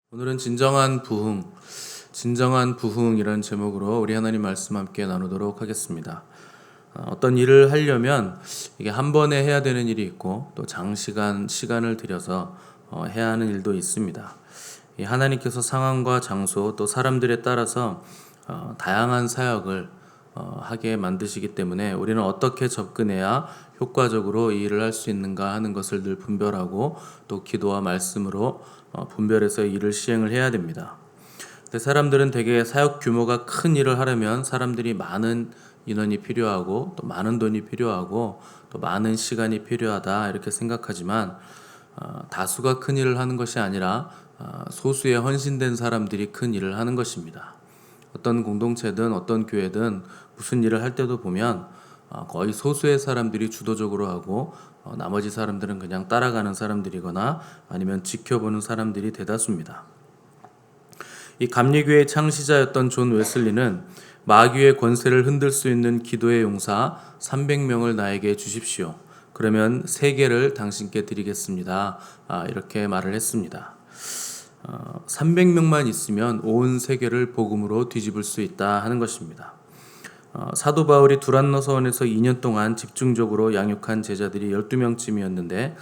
오늘은 진정한 부흥이라는 제목으로 우리 하나님 말씀 함께 나누도록 하겠습니다. 어떤 일을 하려면 이게 한 번에 해야 되는 일이 있고 또 장시간 시간을 들여서 해야 하는 일도 있습니다. 이 하나님께서 상황과 장소 또 사람들에 따라서 다양한 사역을 하게 만드시기 때문에 우리는 어떻게 접근해야 효과적으로 이 일을 할 수 있는가 하는 것을 늘 분별하고 또 기도와 말씀으로 분별해서 일을 시행을 해야 됩니다. 근데 사람들은 대개 사역 규모가 큰 일을 하려면 사람들이 많은 인원이 필요하고 또 많은 돈이 필요하고 또 많은 시간이 필요하다 이렇게 생각하지만 다수가 큰 일을 하는 것이 아니라 소수의 헌신된 사람들이 큰 일을 하는 것입니다. 어떤 공동체든 어떤 교회든 무슨 일을 할 때도 보면 거의 소수의 사람들이 주도적으로 하고 나머지 사람들은 그냥 따라가는 사람들이거나 아니면 지켜보는 사람들이 대다수입니다. 이 감리교의 창시자였던 존 웨슬리는 마귀의 권세를 흔들 수 있는 기도의 용사 300명을 나에게 주십시오. 그러면 세계를 당신께 드리겠습니다. 이렇게 말을 했습니다. 300명만 있으면 온 세계를 복음으로 뒤집을 수 있다 하는 것입니다. 사도 바울이 두란노 서원에서 2년 동안 집중적으로 양육한 제자들이 12명쯤이었는데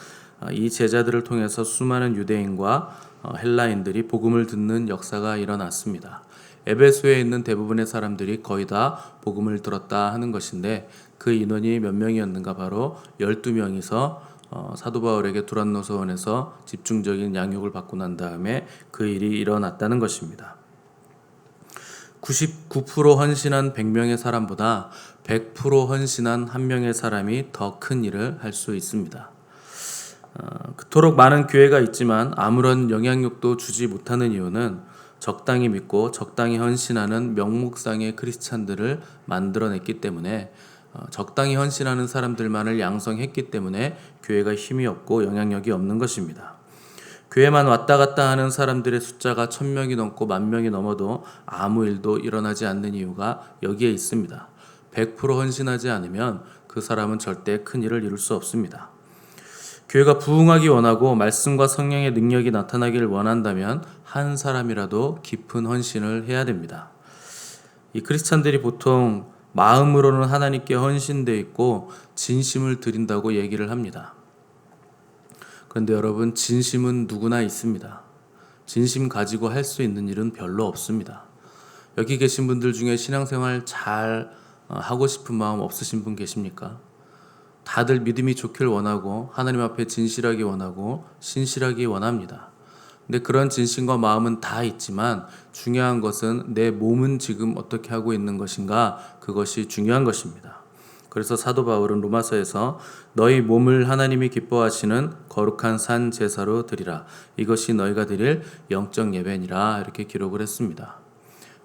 이 제자들을 통해서 수많은 유대인과 헬라인들이 복음을 듣는 역사가 일어났습니다. 에베소에 있는 대부분의 사람들이 거의 다 복음을 들었다 하는 것인데 그 인원이 몇 명이었는가 바로 12명이서 사도 바울에게 두란노 서원에서 집중적인 양육을 받고 난 다음에 그 일이 일어났다는 것입니다. 99% 헌신한 100명의 사람보다 100% 헌신한 1명의 사람이 더 큰 일을 할 수 있습니다. 그토록 많은 교회가 있지만 아무런 영향력도 주지 못하는 이유는 적당히 믿고 적당히 헌신하는 명목상의 크리스찬들을 만들어냈기 때문에 적당히 헌신하는 사람들만을 양성했기 때문에 교회가 힘이 없고 영향력이 없는 것입니다. 교회만 왔다 갔다 하는 사람들의 숫자가 1000명이 넘고 10,000명이 넘어도 아무 일도 일어나지 않는 이유가 여기에 있습니다. 100% 헌신하지 않으면 그 사람은 절대 큰 일을 이룰 수 없습니다. 교회가 부흥하기 원하고 말씀과 성령의 능력이 나타나기를 원한다면 한 사람이라도 깊은 헌신을 해야 됩니다. 이 크리스찬들이 보통 마음으로는 하나님께 헌신되어 있고 진심을 드린다고 얘기를 합니다. 그런데 여러분, 진심은 누구나 있습니다. 진심 가지고 할 수 있는 일은 별로 없습니다. 여기 계신 분들 중에 신앙생활 잘 하고 싶은 마음 없으신 분 계십니까? 다들 믿음이 좋길 원하고 하나님 앞에 진실하기 원하고 신실하기 원합니다. 근데 그런 진심과 마음은 다 있지만 중요한 것은 내 몸은 지금 어떻게 하고 있는 것인가, 그것이 중요한 것입니다. 그래서 사도 바울은 로마서에서 너희 몸을 하나님이 기뻐하시는 거룩한 산 제사로 드리라. 이것이 너희가 드릴 영적 예배니라 이렇게 기록을 했습니다.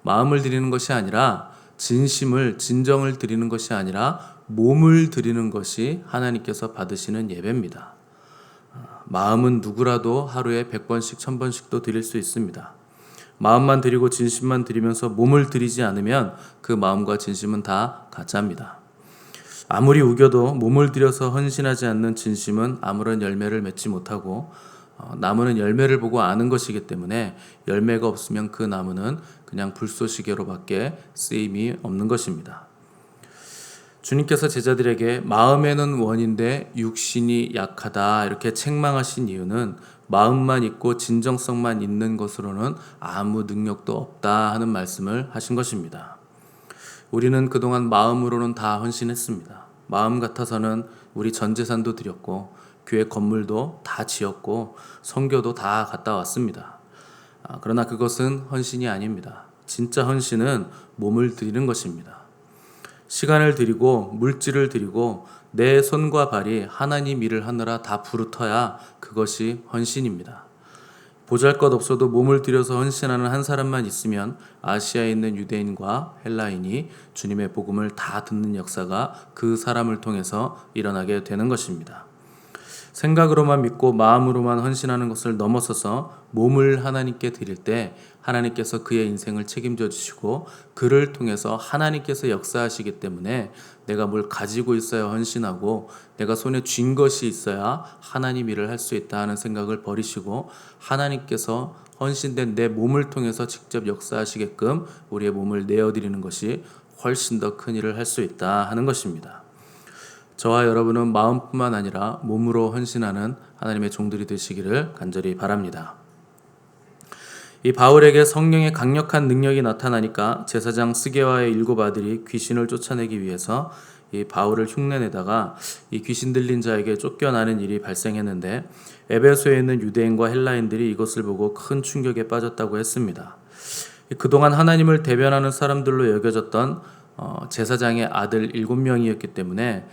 마음을 드리는 것이 아니라 진정을 드리는 것이 아니라 몸을 드리는 것이 하나님께서 받으시는 예배입니다. 마음은 누구라도 하루에 100번씩 1000번씩도 드릴 수 있습니다. 마음만 드리고 진심만 드리면서 몸을 드리지 않으면 그 마음과 진심은 다 가짜입니다. 아무리 우겨도 몸을 들여서 헌신하지 않는 진심은 아무런 열매를 맺지 못하고 나무는 열매를 보고 아는 것이기 때문에 열매가 없으면 그 나무는 그냥 불쏘시개로밖에 쓰임이 없는 것입니다. 주님께서 제자들에게 마음에는 원인데 육신이 약하다 이렇게 책망하신 이유는 마음만 있고 진정성만 있는 것으로는 아무 능력도 없다 하는 말씀을 하신 것입니다. 우리는 그동안 마음으로는 다 헌신했습니다. 마음 같아서는 우리 전 재산도 드렸고 교회 건물도 다 지었고 선교도 다 갔다 왔습니다. 그러나 그것은 헌신이 아닙니다. 진짜 헌신은 몸을 드리는 것입니다. 시간을 드리고 물질을 드리고 내 손과 발이 하나님 일을 하느라 다 부르터야 그것이 헌신입니다. 보잘것없어도 몸을 들여서 헌신하는 한 사람만 있으면 아시아에 있는 유대인과 헬라인이 주님의 복음을 다 듣는 역사가 그 사람을 통해서 일어나게 되는 것입니다. 생각으로만 믿고 마음으로만 헌신하는 것을 넘어서서 몸을 하나님께 드릴 때 하나님께서 그의 인생을 책임져 주시고 그를 통해서 하나님께서 역사하시기 때문에 내가 뭘 가지고 있어야 헌신하고 내가 손에 쥔 것이 있어야 하나님 일을 할 수 있다 하는 생각을 버리시고 하나님께서 헌신된 내 몸을 통해서 직접 역사하시게끔 우리의 몸을 내어드리는 것이 훨씬 더 큰 일을 할 수 있다 하는 것입니다. 저와 여러분은 마음뿐만 아니라 몸으로 헌신하는 하나님의 종들이 되시기를 간절히 바랍니다. 이 바울에게 성령의 강력한 능력이 나타나니까 제사장 스게와의 7 아들이 귀신을 쫓아내기 위해서 이 바울을 흉내내다가 이 귀신 들린 자에게 쫓겨나는 일이 발생했는데 에베소에 있는 유대인과 헬라인들이 이것을 보고 큰 충격에 빠졌다고 했습니다. 그동안 하나님을 대변하는 사람들로 여겨졌던 제사장의 아들 7명이었기 때문에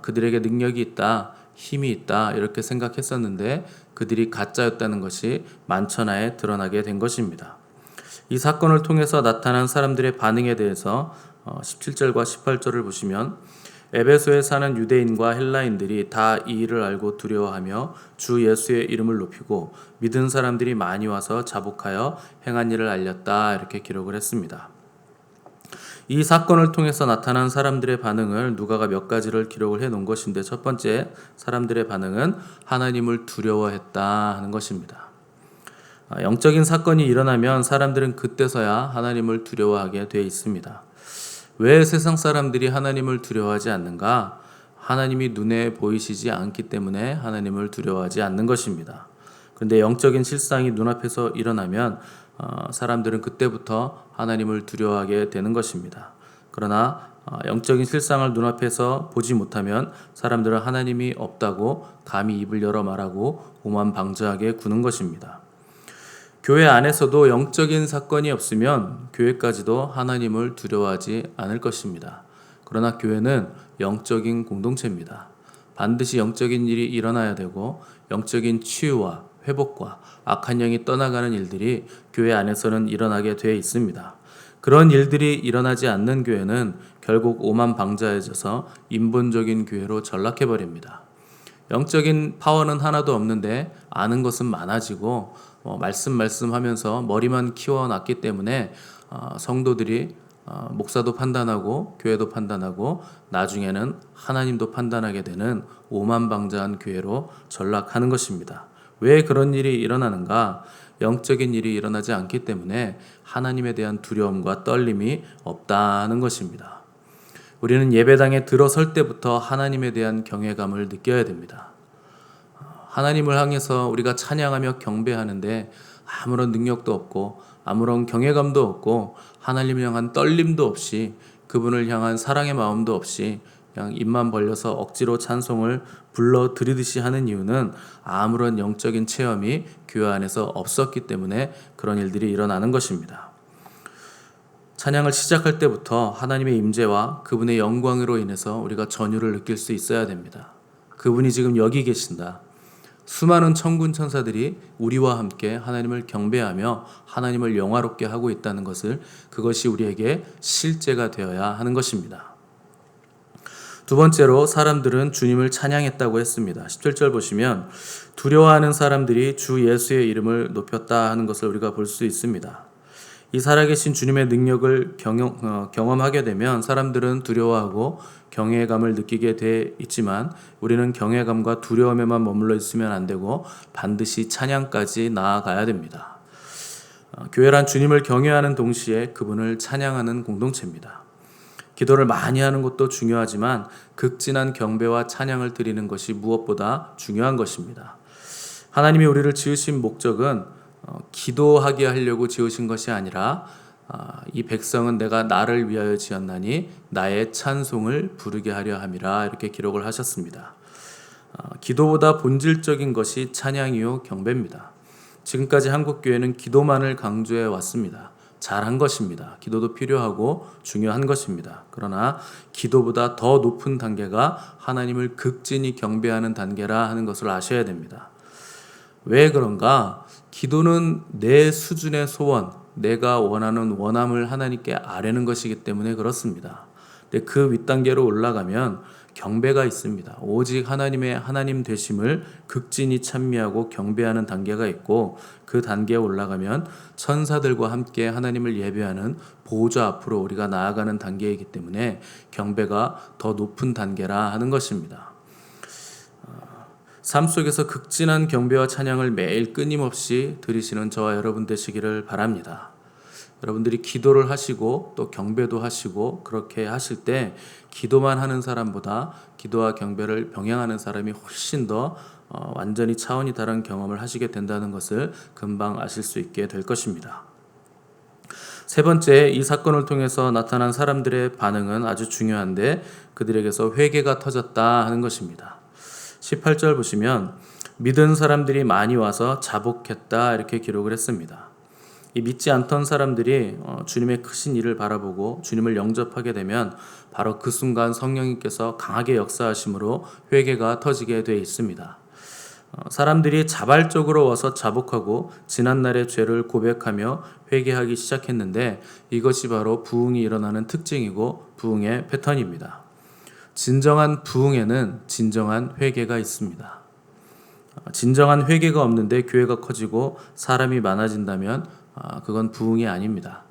그들에게 능력이 있다, 힘이 있다 이렇게 생각했었는데 그들이 가짜였다는 것이 만천하에 드러나게 된 것입니다. 이 사건을 통해서 나타난 사람들의 반응에 대해서 17절과 18절을 보시면 에베소에 사는 유대인과 헬라인들이 다 이 일을 알고 두려워하며 주 예수의 이름을 높이고 믿은 사람들이 많이 와서 자복하여 행한 일을 알렸다 이렇게 기록을 했습니다. 이 사건을 통해서 나타난 사람들의 반응을 누가가 몇 가지를 기록을 해 놓은 것인데 첫 번째 사람들의 반응은 하나님을 두려워했다 하는 것입니다. 영적인 사건이 일어나면 사람들은 그때서야 하나님을 두려워하게 되어 있습니다. 왜 세상 사람들이 하나님을 두려워하지 않는가? 하나님이 눈에 보이시지 않기 때문에 하나님을 두려워하지 않는 것입니다. 그런데 영적인 실상이 눈앞에서 일어나면 사람들은 그때부터 하나님을 두려워하게 되는 것입니다. 그러나 영적인 실상을 눈앞에서 보지 못하면 사람들은 하나님이 없다고 감히 입을 열어 말하고 오만방자하게 구는 것입니다. 교회 안에서도 영적인 사건이 없으면 교회까지도 하나님을 두려워하지 않을 것입니다. 그러나 교회는 영적인 공동체입니다. 반드시 영적인 일이 일어나야 되고 영적인 치유와 회복과 악한 영이 떠나가는 일들이 교회 안에서는 일어나게 되어 있습니다. 그런 일들이 일어나지 않는 교회는 결국 오만방자해져서 인본적인 교회로 전락해버립니다. 영적인 파워는 하나도 없는데 아는 것은 많아지고 말씀하면서 머리만 키워놨기 때문에 성도들이 목사도 판단하고 교회도 판단하고 나중에는 하나님도 판단하게 되는 오만방자한 교회로 전락하는 것입니다. 왜 그런 일이 일어나는가? 영적인 일이 일어나지 않기 때문에 하나님에 대한 두려움과 떨림이 없다는 것입니다. 우리는 예배당에 들어설 때부터 하나님에 대한 경외감을 느껴야 됩니다. 하나님을 향해서 우리가 찬양하며 경배하는데 아무런 능력도 없고 아무런 경외감도 없고 하나님을 향한 떨림도 없이 그분을 향한 사랑의 마음도 없이 그냥 입만 벌려서 억지로 찬송을 불러 드리듯이 하는 이유는 아무런 영적인 체험이 교회 안에서 없었기 때문에 그런 일들이 일어나는 것입니다. 찬양을 시작할 때부터 하나님의 임재와 그분의 영광으로 인해서 우리가 전율을 느낄 수 있어야 됩니다. 그분이 지금 여기 계신다. 수많은 천군 천사들이 우리와 함께 하나님을 경배하며 하나님을 영화롭게 하고 있다는 것을 그것이 우리에게 실제가 되어야 하는 것입니다. 두 번째로 사람들은 주님을 찬양했다고 했습니다. 17절 보시면 두려워하는 사람들이 주 예수의 이름을 높였다 하는 것을 우리가 볼 수 있습니다. 이 살아계신 주님의 능력을 경험하게 되면 사람들은 두려워하고 경외감을 느끼게 돼 있지만 우리는 경외감과 두려움에만 머물러 있으면 안 되고 반드시 찬양까지 나아가야 됩니다. 교회란 주님을 경외하는 동시에 그분을 찬양하는 공동체입니다. 기도를 많이 하는 것도 중요하지만 극진한 경배와 찬양을 드리는 것이 무엇보다 중요한 것입니다. 하나님이 우리를 지으신 목적은 기도하게 하려고 지으신 것이 아니라 이 백성은 내가 나를 위하여 지었나니 나의 찬송을 부르게 하려 함이라 이렇게 기록을 하셨습니다. 기도보다 본질적인 것이 찬양이요 경배입니다. 지금까지 한국교회는 기도만을 강조해 왔습니다. 잘한 것입니다. 기도도 필요하고 중요한 것입니다. 그러나 기도보다 더 높은 단계가 하나님을 극진히 경배하는 단계라 하는 것을 아셔야 됩니다. 왜 그런가? 기도는 내 수준의 소원, 내가 원하는 원함을 하나님께 아뢰는 것이기 때문에 그렇습니다. 근데 그 윗단계로 올라가면 경배가 있습니다. 오직 하나님의 하나님 되심을 극진히 찬미하고 경배하는 단계가 있고, 그 단계에 올라가면 천사들과 함께 하나님을 예배하는 보좌 앞으로 우리가 나아가는 단계이기 때문에 경배가 더 높은 단계라 하는 것입니다. 삶 속에서 극진한 경배와 찬양을 매일 끊임없이 드리시는 저와 여러분 되시기를 바랍니다. 여러분들이 기도를 하시고 또 경배도 하시고 그렇게 하실 때 기도만 하는 사람보다 기도와 경배를 병행하는 사람이 훨씬 더 완전히 차원이 다른 경험을 하시게 된다는 것을 금방 아실 수 있게 될 것입니다. 세 번째, 이 사건을 통해서 나타난 사람들의 반응은 아주 중요한데 그들에게서 회개가 터졌다 하는 것입니다. 18절 보시면 믿은 사람들이 많이 와서 자복했다 이렇게 기록을 했습니다. 이 믿지 않던 사람들이 주님의 크신 일을 바라보고 주님을 영접하게 되면 바로 그 순간 성령님께서 강하게 역사하심으로 회개가 터지게 되어 있습니다. 사람들이 자발적으로 와서 자복하고 지난날의 죄를 고백하며 회개하기 시작했는데 이것이 바로 부흥이 일어나는 특징이고 부흥의 패턴입니다. 진정한 부흥에는 진정한 회개가 있습니다. 진정한 회개가 없는데 교회가 커지고 사람이 많아진다면 그건 부흥이 아닙니다.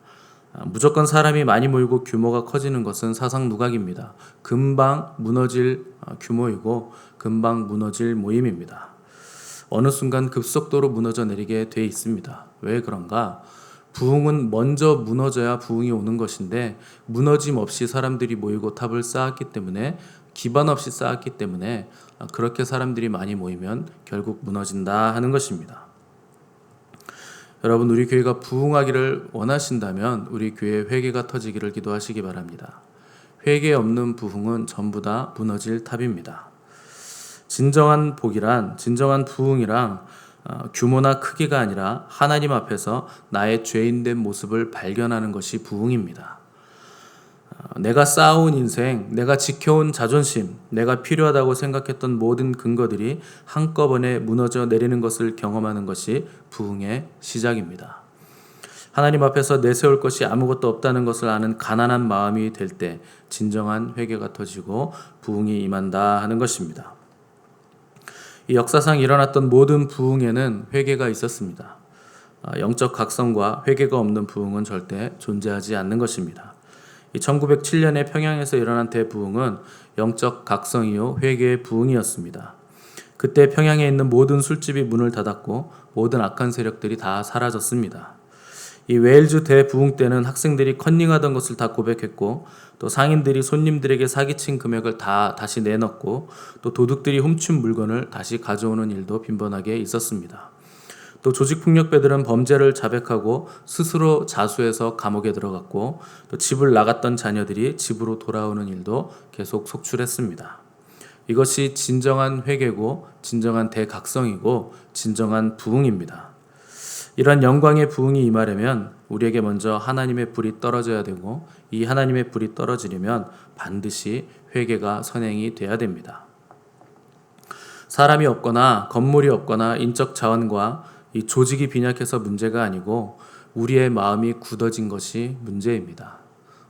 무조건 사람이 많이 모이고 규모가 커지는 것은 사상누각입니다. 금방 무너질 규모이고 금방 무너질 모임입니다. 어느 순간 급속도로 무너져 내리게 돼 있습니다. 왜 그런가? 부흥은 먼저 무너져야 부흥이 오는 것인데 무너짐 없이 사람들이 모이고 탑을 쌓았기 때문에 기반 없이 쌓았기 때문에 그렇게 사람들이 많이 모이면 결국 무너진다 하는 것입니다. 여러분, 우리 교회가 부흥하기를 원하신다면 우리 교회에 회개가 터지기를 기도하시기 바랍니다. 회개 없는 부흥은 전부 다 무너질 탑입니다. 진정한 복이란, 진정한 부흥이란 규모나 크기가 아니라 하나님 앞에서 나의 죄인된 모습을 발견하는 것이 부흥입니다. 내가 쌓아온 인생, 내가 지켜온 자존심, 내가 필요하다고 생각했던 모든 근거들이 한꺼번에 무너져 내리는 것을 경험하는 것이 부흥의 시작입니다. 하나님 앞에서 내세울 것이 아무것도 없다는 것을 아는 가난한 마음이 될 때 진정한 회개가 터지고 부흥이 임한다 하는 것입니다. 이 역사상 일어났던 모든 부흥에는 회개가 있었습니다. 영적 각성과 회개가 없는 부흥은 절대 존재하지 않는 것입니다. 1907년에 평양에서 일어난 대부흥은 영적 각성이요 회개의 부흥이었습니다. 그때 평양에 있는 모든 술집이 문을 닫았고 모든 악한 세력들이 다 사라졌습니다. 이 웨일즈 대부흥 때는 학생들이 컨닝하던 것을 다 고백했고 또 상인들이 손님들에게 사기친 금액을 다 다시 내놓고 또 도둑들이 훔친 물건을 다시 가져오는 일도 빈번하게 있었습니다. 또 조직폭력배들은 범죄를 자백하고 스스로 자수해서 감옥에 들어갔고 또 집을 나갔던 자녀들이 집으로 돌아오는 일도 계속 속출했습니다. 이것이 진정한 회개고 진정한 대각성이고 진정한 부흥입니다. 이러한 영광의 부흥이 임하려면 우리에게 먼저 하나님의 불이 떨어져야 되고 이 하나님의 불이 떨어지려면 반드시 회개가 선행이 돼야 됩니다. 사람이 없거나 건물이 없거나 인적 자원과 이 조직이 빈약해서 문제가 아니고 우리의 마음이 굳어진 것이 문제입니다.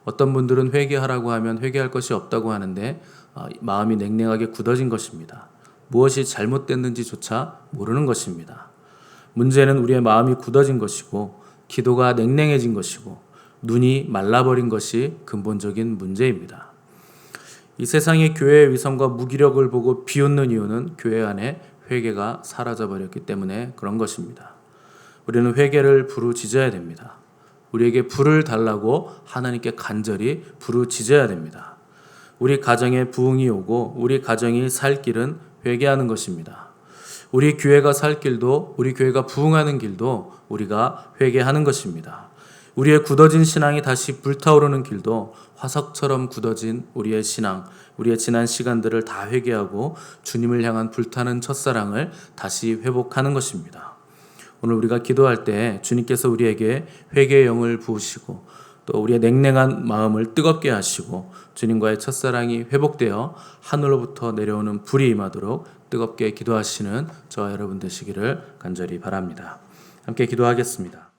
어떤 분들은 회개하라고 하면 회개할 것이 없다고 하는데 마음이 냉랭하게 굳어진 것입니다. 무엇이 잘못됐는지조차 모르는 것입니다. 문제는 우리의 마음이 굳어진 것이고 기도가 냉랭해진 것이고 눈이 말라버린 것이 근본적인 문제입니다. 이 세상의 교회의 위선과 무기력을 보고 비웃는 이유는 교회 안에 회개가 사라져버렸기 때문에 그런 것입니다. 우리는 회개를 부르짖어야 됩니다. 우리에게 불을 달라고 하나님께 간절히 부르짖어야 됩니다. 우리 가정에 부흥이 오고 우리 가정이 살 길은 회개하는 것입니다. 우리 교회가 살 길도 우리 교회가 부흥하는 길도 우리가 회개하는 것입니다. 우리의 굳어진 신앙이 다시 불타오르는 길도 화석처럼 굳어진 우리의 신앙, 우리의 지난 시간들을 다 회개하고 주님을 향한 불타는 첫사랑을 다시 회복하는 것입니다. 오늘 우리가 기도할 때 주님께서 우리에게 회개의 영을 부으시고 또 우리의 냉랭한 마음을 뜨겁게 하시고 주님과의 첫사랑이 회복되어 하늘로부터 내려오는 불이 임하도록 뜨겁게 기도하시는 저와 여러분 되시기를 간절히 바랍니다. 함께 기도하겠습니다.